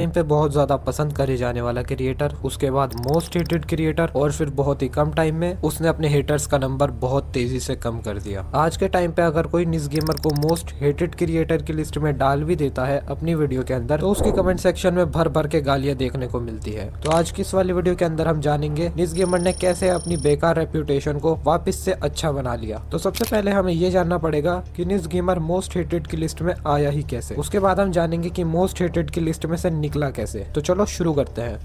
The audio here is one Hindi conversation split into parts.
टाइम पे बहुत ज्यादा पसंद करे जाने वाला क्रिएटर, उसके बाद मोस्ट हेटेड क्रिएटर, और फिर बहुत ही कम टाइम में उसने अपने हेटर्स का नंबर बहुत तेजी से कम कर दिया। आज के टाइम पे अगर कोई निज गेमर को मोस्ट हेटेड क्रिएटर की लिस्ट में डाल भी देता है अपनी वीडियो के अंदर, तो उसके कमेंट सेक्शन में भर भर के गालियां देखने को मिलती है। तो आज की इस वाली वीडियो के अंदर हम जानेंगे निज गेमर ने कैसे अपनी बेकार रेप्यूटेशन को वापस से अच्छा बना लिया। तो सबसे पहले हमें ये जानना पड़ेगा कि निज गेमर मोस्ट हेटेड की लिस्ट में आया ही कैसे। उसके बाद हम जानेंगे कि मोस्ट हेटेड की लिस्ट में से निकला कैसे। तो चलो शुरू करते हैं।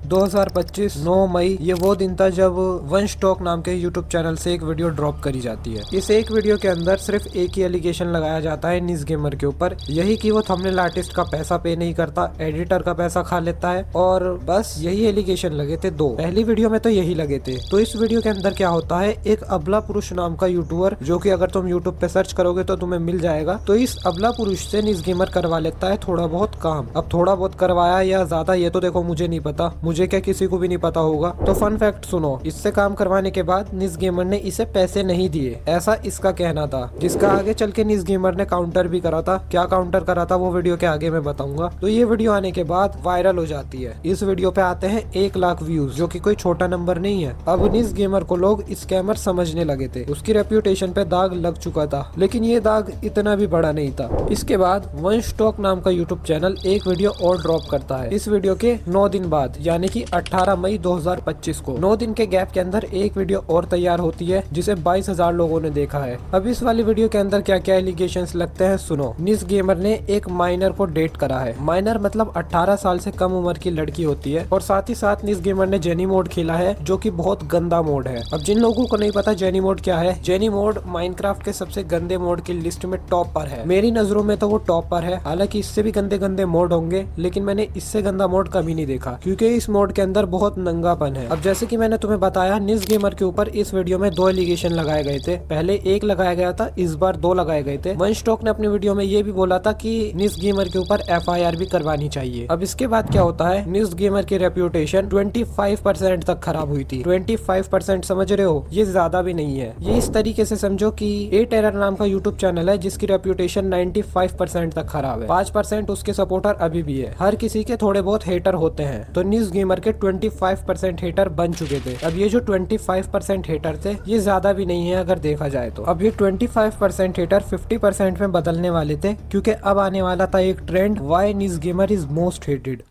2025 9 मई ये वो दिन था जब वंश टॉक नाम के यूट्यूब चैनल से एक वीडियो ड्रॉप करी जाती है। इस एक वीडियो के अंदर सिर्फ एक ही एलिगेशन लगाया जाता है निज गेमर के ऊपर, यही कि वो थंबनेल आर्टिस्ट का पैसा पे नहीं करता, एडिटर का पैसा खा लेता है, और बस यही एलिगेशन लगे थे दो। पहली वीडियो में तो यही लगे थे। तो इस वीडियो के अंदर क्या होता है, एक अबला पुरुष नाम का यूट्यूबर, जो कि अगर तुम यूट्यूब पे सर्च करोगे तो तुम्हें मिल जाएगा, तो इस अबला पुरुष से निज गेमर करवा लेता है थोड़ा बहुत काम। अब थोड़ा बहुत करवाया या ज्यादा ये तो देखो मुझे नहीं पता, मुझे क्या किसी को भी नहीं पता होगा। तो फन फैक्ट सुनो, इससे काम करवाने के बाद निज गेमर ने इसे पैसे नहीं दिए, ऐसा इसका कहना था, जिसका आगे चल के निज गेमर ने काउंटर भी करा था। क्या काउंटर करा था वो वीडियो के आगे मैं बताऊंगा। तो ये वीडियो आने के बाद वायरल हो जाती है। इस वीडियो पे आते हैं 1 लाख व्यूज, जो कि कोई छोटा नंबर नहीं है। अब निज गेमर को लोग स्कैमर समझने लगे थे, उसकी रेप्यूटेशन पे दाग लग चुका था, लेकिन ये दाग इतना भी बड़ा नहीं था। इसके बाद वंश टॉक नाम का यूट्यूब चैनल एक वीडियो और ड्रॉप करता है। इस वीडियो के 9 दिन बाद यानी कि 18 मई 2025 को 9 दिन के गैप के अंदर एक वीडियो और तैयार होती है, जिसे 22,000 लोगों ने देखा है। अब इस वाली वीडियो के अंदर क्या क्या एलिगेशंस लगते हैं सुनो। निज गेमर ने एक माइनर को डेट करा है। माइनर मतलब 18 साल से कम उम्र की लड़की होती है, और साथ ही साथ निज गेमर ने जेनी मोड खेला है, जो कि बहुत गंदा मोड है। अब जिन लोगों को नहीं पता जेनी मोड क्या है, जेनी मोड माइनक्राफ्ट के सबसे गंदे मोड की लिस्ट में टॉप पर है। मेरी नजरों में तो वो टॉप पर है, हालांकि इससे भी गंदे गंदे मोड होंगे, लेकिन मैंने इससे गंदा मोड कभी नहीं देखा, क्योंकि इस मोड के अंदर बहुत नंगापन है। अब जैसे कि मैंने तुम्हें बताया, निज गेमर के ऊपर इस वीडियो में 2 एलिगेशन लगाए गए थे। पहले एक लगाया गया था, इस बार 2 लगाए गए थे। वंश टॉक ने अपनी वीडियो में ये भी बोला था कि निज गेमर के ऊपर FIR भी करवानी चाहिए। अब इसके बाद क्या होता है, निज गेमर की रेप्यूटेशन 25% तक खराब हुई थी। 25% समझ रहे हो, ये ज्यादा भी नहीं है। ये इस तरीके से समझो कि ए टेरर नाम का यूट्यूब चैनल है, जिसकी रेप्यूटेशन 95% तक खराब है। 5% उसके सपोर्टर अभी भी है। हर किसी के थोड़े बहुत हेटर होते हैं, तो निज गेमर के 25% हेटर बन चुके थे। अब ये जो 25% हेटर थे, ये ज्यादा भी नहीं है अगर देखा जाए तो। अब ये 25% हेटर 50% में बदलने वाले थे, क्योंकि अब आने वाला था एक ट्रेंड, व्हाई निज गेमर इज मोस्ट हेटेड।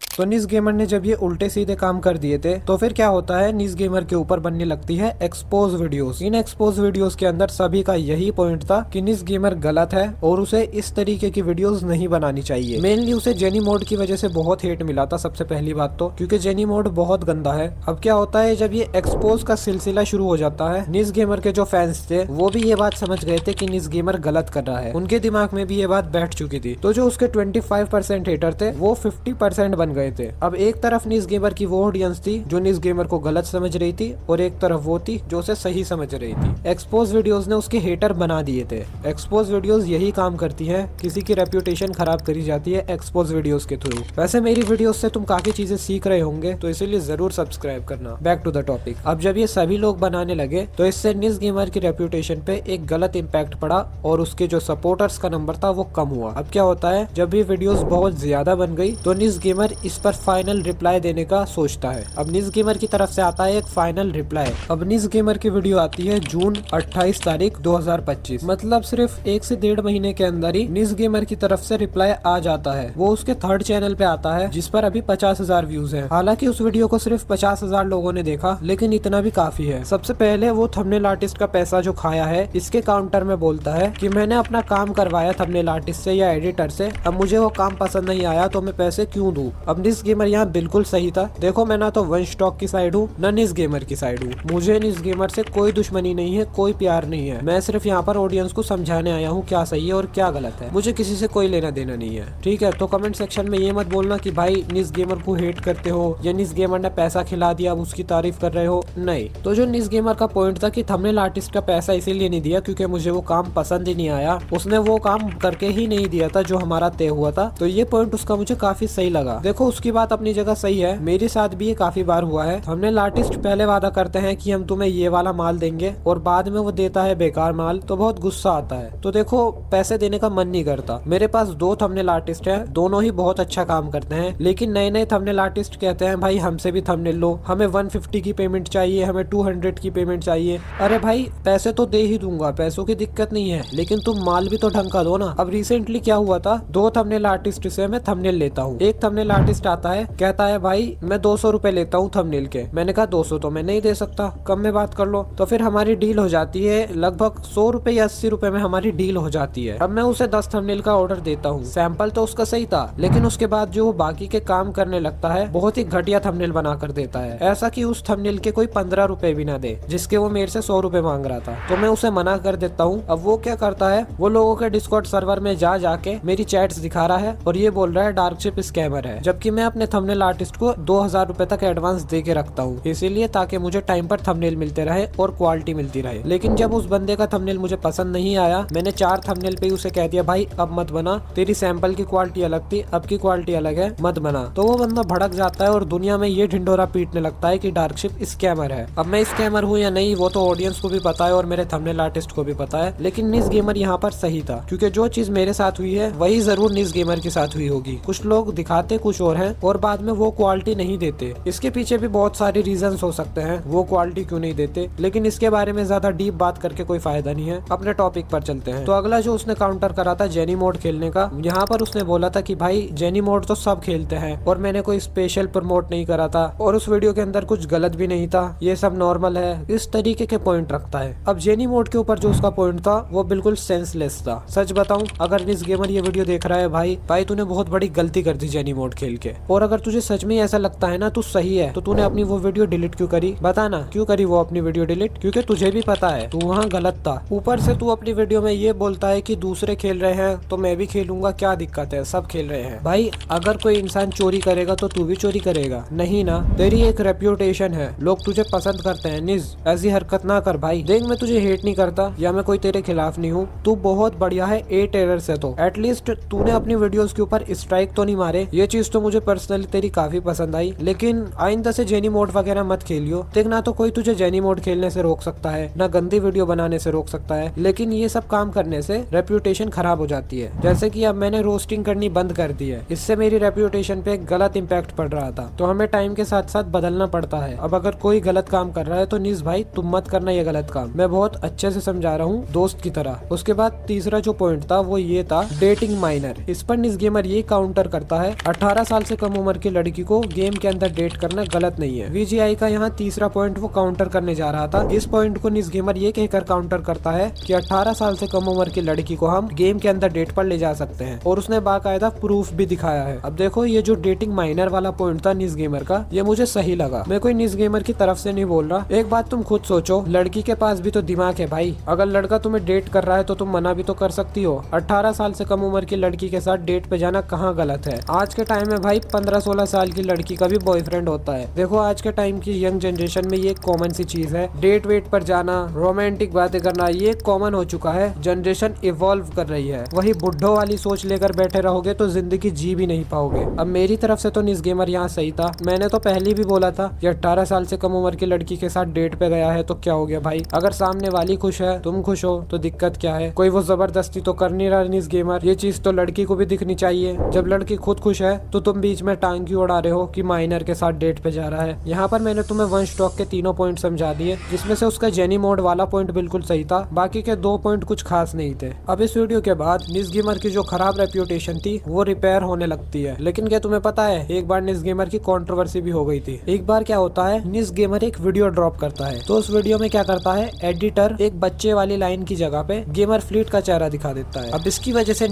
तो निज गेमर ने जब ये उल्टे सीधे काम कर दिए थे, तो फिर क्या होता है, निज गेमर के ऊपर बनने लगती है एक्सपोज वीडियोस। इन एक्सपोज वीडियोस के अंदर सभी का यही पॉइंट था कि निज गेमर गलत है और उसे इस तरीके की वीडियोस नहीं बनानी चाहिए। मेनली उसे जेनी मोड की वजह से बहुत हेट मिला था, सबसे पहली बात तो, क्योंकि जेनी मोड बहुत गंदा है। अब क्या होता है, जब ये एक्सपोज का सिलसिला शुरू हो जाता है, निज गेमर के जो फैंस थे वो भी ये बात समझ गए थे कि निज गेमर गलत कर रहा है। उनके दिमाग में भी ये बात बैठ चुकी थी। तो जो उसके 25% हेटर थे, वो 50% बन गए थे। अब एक तरफ निज गेमर की वो ऑडियंस थी जो निज गेमर को गलत समझ रही थी, और एक तरफ वो थी जो उसे सही समझ रही थी। एक्सपोज वीडियोस ने उसके हेटर बना दिए थे। एक्सपोज वीडियोस यही काम करती हैं, किसी की रेप्यूटेशन खराब करी जाती है एक्सपोज वीडियोस के थ्रू। वैसे मेरी वीडियोस से तुम काफी चीजें सीख रहे होंगे, तो इसीलिए जरूर सब्सक्राइब करना। Back to the topic. अब जब ये सभी लोग बनाने लगे, तो इससे निज गेमर की रेप्यूटेशन पे एक गलत इम्पैक्ट पड़ा, और उसके जो सपोर्टर्स का नंबर था वो कम हुआ। अब क्या होता है, जब ये वीडियोस बहुत ज्यादा बन गई, तो निज गेमर इस पर फाइनल रिप्लाई देने का सोचता है। अब निज गेमर की तरफ से आता है एक फाइनल रिप्लाई। अब निज गेमर की वीडियो आती है जून 28 तारीख 2025, मतलब सिर्फ 1 से 1.5 महीने के अंदर ही निज गेमर की तरफ से रिप्लाई आ जाता है। वो उसके 3rd चैनल पे आता है, जिस पर अभी 50,000 व्यूज है। हालांकि उस वीडियो को सिर्फ 50,000 लोगों ने देखा, लेकिन इतना भी काफी है। सबसे पहले वो थंबनेल आर्टिस्ट का पैसा जो खाया है, इसके काउंटर में बोलता है कि मैंने अपना काम करवाया थंबनेल आर्टिस्ट से या एडिटर से, अब मुझे वो काम पसंद नहीं आया तो मैं पैसे क्यों दूं। अब निज गेमर यहाँ बिल्कुल सही था। देखो, मैं ना तो वंश टॉक की साइड हूँ, ना निज गेमर की साइड हूँ। मुझे निज गेमर से कोई दुश्मनी नहीं है, कोई प्यार नहीं है। मैं सिर्फ यहाँ पर ऑडियंस को समझाने आया हूँ क्या सही है और क्या गलत है। मुझे किसी से कोई लेना देना नहीं है, ठीक है। तो कमेंट सेक्शन में ये मत बोलना कि भाई निज गेमर को हेट करते हो, या निज गेमर ने पैसा खिला दिया अब उसकी तारीफ कर रहे हो। नहीं, तो जो निज गेमर का पॉइंट था कि थंबनेल आर्टिस्ट का पैसा इसीलिए नहीं दिया क्योंकि मुझे वो काम पसंद ही नहीं आया, उसने वो काम करके ही नहीं दिया था जो हमारा तय हुआ था। तो ये पॉइंट उसका मुझे काफी सही लगा। देखो, उसकी बात अपनी जगह सही है, मेरे साथ भी ये काफी बार हुआ है। थंबनेल आर्टिस्ट पहले वादा करते हैं कि हम तुम्हें ये वाला माल देंगे और बाद में वो देता है बेकार माल, तो बहुत गुस्सा आता है। तो देखो पैसे देने का मन नहीं करता। मेरे पास 2 थंबनेल आर्टिस्ट हैं, दोनों ही बहुत अच्छा काम करते हैं, लेकिन नए नए थंबनेल आर्टिस्ट कहते हैं भाई हमसे भी थंबनेल लो, हमें 150 की पेमेंट चाहिए, हमें 200 की पेमेंट चाहिए। अरे भाई पैसे तो दे ही दूंगा, पैसों की दिक्कत नहीं है, लेकिन तुम माल भी तो ढंग का दो ना। अब रिसेंटली क्या हुआ था, 2 थंबनेल आर्टिस्ट से मैं थंबनेल लेता हूँ। एक थंबनेल आर्टिस्ट आता है, कहता है भाई मैं 200 रुपए लेता हूँ थंबनेल के। मैंने कहा 200 तो मैं नहीं दे सकता, कम में बात कर लो। तो फिर हमारी डील हो जाती है, लगभग 100 रुपए या 80 रुपए में हमारी डील हो जाती है। अब मैं उसे 10 थंबनेल का ऑर्डर देता हूँ। सैंपल तो उसका सही था, लेकिन उसके बाद जो वो बाकी के काम करने लगता है, बहुत ही घटिया थंबनेल बना कर देता है। ऐसा कि उस थंबनेल के कोई 15 रुपए भी ना दे, जिसके वो मेरे से 100 रुपए मांग रहा था। तो मैं उसे मना कर देता हूँ। अब वो क्या करता है, वो लोगों के डिस्कॉर्ड सर्वर में जाके मेरी चैट्स दिखा रहा है और ये बोल रहा है डार्कशिप स्कैमर है, जबकि मैं अपने थंबनेल आर्टिस्ट को 2000 रुपए तक एडवांस दे के रखता हूँ, इसीलिए ताकि मुझे टाइम पर थंबनेल मिलते रहे और क्वालिटी मिलती रहे। लेकिन जब उस बंदे का थंबनेल मुझे पसंद नहीं आया, मैंने 4 थंबनेल पे उसे कह दिया भाई अब मत बना, तेरी सैंपल की क्वालिटी अलग थी, अब की क्वालिटी अलग है, मत बना। तो वो बंदा भड़क जाता है और दुनिया में ये ढिंडोरा पीटने लगता है कि डार्कशिप स्कैमर है। अब मैं स्कैमर हूँ या नहीं वो तो ऑडियंस को भी पता है और मेरे थंबनेल आर्टिस्ट को भी पता है, लेकिन निस गेमर यहाँ पर सही था, क्योंकि जो चीज मेरे साथ हुई है वही जरूर निस गेमर के साथ हुई होगी। कुछ लोग दिखाते कुछ और हैं और बाद में वो क्वालिटी नहीं देते। इसके पीछे भी बहुत सारे रीजंस हो सकते हैं वो क्वालिटी क्यों नहीं देते, लेकिन इसके बारे में ज्यादा डीप बात करके कोई फायदा नहीं है। अपने टॉपिक पर चलते हैं। तो अगला जो उसने काउंटर करा था जेनी मोड खेलने का, यहाँ पर उसने बोला था कि भाई जेनी मोड तो सब खेलते हैं और मैंने कोई स्पेशल प्रमोट नहीं करा था और उस वीडियो के अंदर कुछ गलत भी नहीं था, ये सब नॉर्मल है, इस तरीके के पॉइंट रखता है। अब जेनी मोड के ऊपर जो उसका पॉइंट था वो बिल्कुल सेंसलेस था। सच बताऊं, अगर निस गेमर ये वीडियो देख रहा है भाई तूने बहुत बड़ी गलती कर दी जेनी मोड खेल के। और अगर तुझे सच में ऐसा लगता है ना तू सही है, तो तूने अपनी वो वीडियो डिलीट क्यों करी? बता ना क्यों करी वो अपनी वीडियो डिलीट? क्योंकि तुझे भी पता है तू वहाँ गलत था। ऊपर से तू अपनी वीडियो में ये बोलता है कि दूसरे खेल रहे हैं तो मैं भी खेलूंगा, क्या दिक्कत है, सब खेल रहे हैं। भाई अगर कोई इंसान चोरी करेगा तो तू भी चोरी करेगा? नहीं ना, तेरी एक रेप्यूटेशन है, लोग तुझे पसंद करते हैं। निज ऐसी हरकत ना कर भाई। देख मैं तुझे हेट नहीं करता या मैं कोई तेरे खिलाफ नहीं हूँ, तू बहुत बढ़िया है 8 एरर से। तो एटलीस्ट तूने अपनी वीडियोस के ऊपर स्ट्राइक तो नहीं मारे, ये चीज तो मुझे पर्सनली तेरी काफी पसंद आई। लेकिन आइंदा से जेनी मोड वगैरह मत खेलियो। देख ना तो कोई तुझे जेनी मोड खेलने से रोक सकता है, ना गंदी वीडियो बनाने से रोक सकता है, लेकिन ये सब काम करने से रेप्यूटेशन खराब हो जाती है। जैसे कि अब मैंने रोस्टिंग करनी बंद कर दी है, इससे मेरी रेप्यूटेशन पे गलत इम्पैक्ट पड़ रहा था, तो हमें टाइम के साथ साथ बदलना पड़ता है। अब अगर कोई गलत काम कर रहा है तो निस भाई तुम मत करना ये गलत काम, मैं बहुत अच्छे से समझा रहा हूँ दोस्त की तरह। उसके बाद तीसरा जो पॉइंट था वो ये था डेटिंग माइनर। इस पर निस गेमर ये काउंटर करता है 18 साल से कम उम्र की लड़की को गेम के अंदर डेट करना गलत नहीं है। VGI का यहाँ तीसरा पॉइंट वो काउंटर करने जा रहा था। इस पॉइंट को निस गेमर ये कहकर काउंटर करता है कि 18 साल से कम उम्र की लड़की को हम गेम के अंदर डेट पर ले जा सकते हैं, और उसने बाकायदा प्रूफ भी दिखाया है। अब देखो ये जो डेटिंग माइनर वाला पॉइंट था निस गेमर का, ये मुझे सही लगा। मैं कोई निस गेमर की तरफ से नहीं बोल रहा। एक बात तुम खुद सोचो, लड़की के पास भी तो दिमाग है भाई। अगर लड़का तुम्हें डेट कर रहा है तो तुम मना भी तो कर सकती हो। 18 साल से कम उम्र की लड़की के साथ डेट पे जाना कहाँ गलत है? आज के टाइम में भाई 15-16 साल की लड़की का भी बॉयफ्रेंड होता है। देखो आज के टाइम की यंग जनरेशन में ये कॉमन सी चीज है, डेट वेट पर जाना, रोमांटिक बातें करना, ये कॉमन हो चुका है। जनरेशन इवॉल्व कर रही है। वही बुढ़ो वाली सोच लेकर बैठे रहोगे तो जिंदगी जी भी नहीं पाओगे। अब मेरी तरफ से तो निस गेमर यहाँ सही था। मैंने तो पहले भी बोला था कि 18 साल से कम उम्र की लड़की के साथ डेट पे गया है तो क्या हो गया भाई? अगर सामने वाली खुश है, तुम खुश हो, तो दिक्कत क्या है? कोई वो जबरदस्ती तो कर नहीं रहा निस गेमर। ये चीज तो लड़की को भी दिखनी चाहिए। जब लड़की खुद खुश है तो तुम बीच में टांग क्यों उड़ा रहे हो कि माइनर के साथ डेट पे जा रहा है? यहाँ पर मैंने तुम्हें वन स्टॉक के तीनों पॉइंट समझा दिए, जिसमें से उसका जेनी मोड वाला पॉइंट बिल्कुल सही था, बाकी के 2 पॉइंट कुछ खास नहीं थे। अब इस वीडियो के बाद निस गेमर की जो खराब रेप्यूटेशन थी वो रिपेयर होने लगती है। लेकिन क्या तुम्हें पता है, एक बार निस गेमर की कंट्रोवर्सी भी हो गई थी। एक बार क्या होता है, निस गेमर एक वीडियो ड्रॉप करता है, तो उस वीडियो में क्या करता है, एडिटर एक बच्चे वाली लाइन की जगह पे गेमर फ्लीट का चेहरा दिखा देता है। अब इसकी वजह से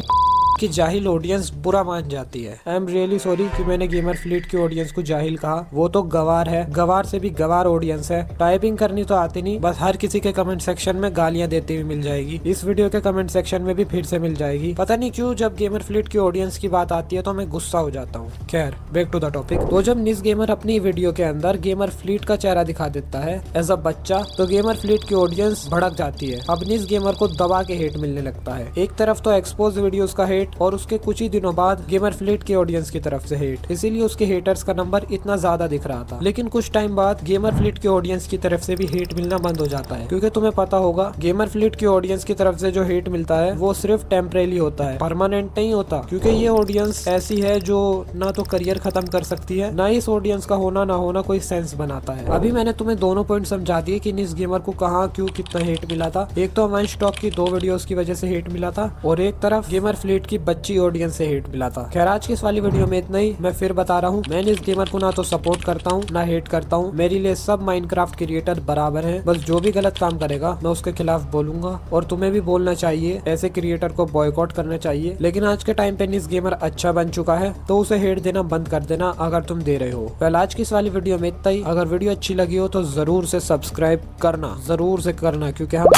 की जाहिल ऑडियंस बुरा मान जाती है। आई एम रियली सॉरी कि मैंने गेमर फ्लीट की ऑडियंस को जाहिल कहा, वो तो गवार है, गवार से भी गवार ऑडियंस है। टाइपिंग करनी तो आती नहीं, बस हर किसी के कमेंट सेक्शन में गालियां देती हुई मिल जाएगी। इस वीडियो के कमेंट सेक्शन में भी फिर से मिल जाएगी। पता नहीं क्यों जब गेमर फ्लीट की ऑडियंस की बात आती है तो मैं गुस्सा हो जाता हूँ। खैर बैक टू द टॉपिक। तो जब निस गेमर अपनी वीडियो के अंदर गेमर फ्लीट का चेहरा दिखा देता है एज अ बच्चा, तो गेमर फ्लीट की ऑडियंस भड़क जाती है। अब निस गेमर को दबा के हेट मिलने लगता है। एक तरफ तो एक्सपोज वीडियोस का हेट, हेट और उसके कुछ ही दिनों बाद गेमर फ्लीट के ऑडियंस की तरफ से हेट, इसीलिए उसके हेटर्स का नंबर इतना ज्यादा दिख रहा था। लेकिन कुछ टाइम बाद गेमर फ्लीट के ऑडियंस की तरफ से भी हेट मिलना बंद हो जाता है, क्योंकि तुम्हें पता होगा गेमर फ्लीट के ऑडियंस की तरफ से जो हेट मिलता है वो सिर्फ टेम्परेरी होता है, परमानेंट नहीं होता, क्योंकि ये ऑडियंस ऐसी है जो ना तो करियर खत्म कर सकती है, ना इस ऑडियंस का होना ना होना कोई सेंस बनाता है। अभी मैंने तुम्हें दोनों पॉइंट समझा दिए कि निस गेमर को कहाँ क्यों कितना हेट मिला था। एक तो वन स्टॉक की 2 वीडियोस की वजह से हेट मिला था और एक तरफ गेमर फ्लीट की बच्ची ऑडियंस से हेट मिला था। खैर आज की इस वाली वीडियो में इतना ही। मैं फिर बता रहा हूँ, मैं निस गेमर को ना तो सपोर्ट करता हूँ ना हेट करता हूँ। मेरे लिए सब माइनक्राफ्ट क्रिएटर बराबर है, बस जो भी गलत काम करेगा मैं उसके खिलाफ बोलूंगा और तुम्हें भी बोलना चाहिए, ऐसे क्रिएटर को बॉयकॉट करना चाहिए। लेकिन आज के टाइम पे निस गेमर अच्छा बन चुका है तो उसे हेट देना बंद कर देना अगर तुम दे रहे हो। पहले आज की इस वाली वीडियो में इतना ही। अगर वीडियो अच्छी लगी हो तो जरूर से सब्सक्राइब करना, जरूर से करना, क्योंकि हम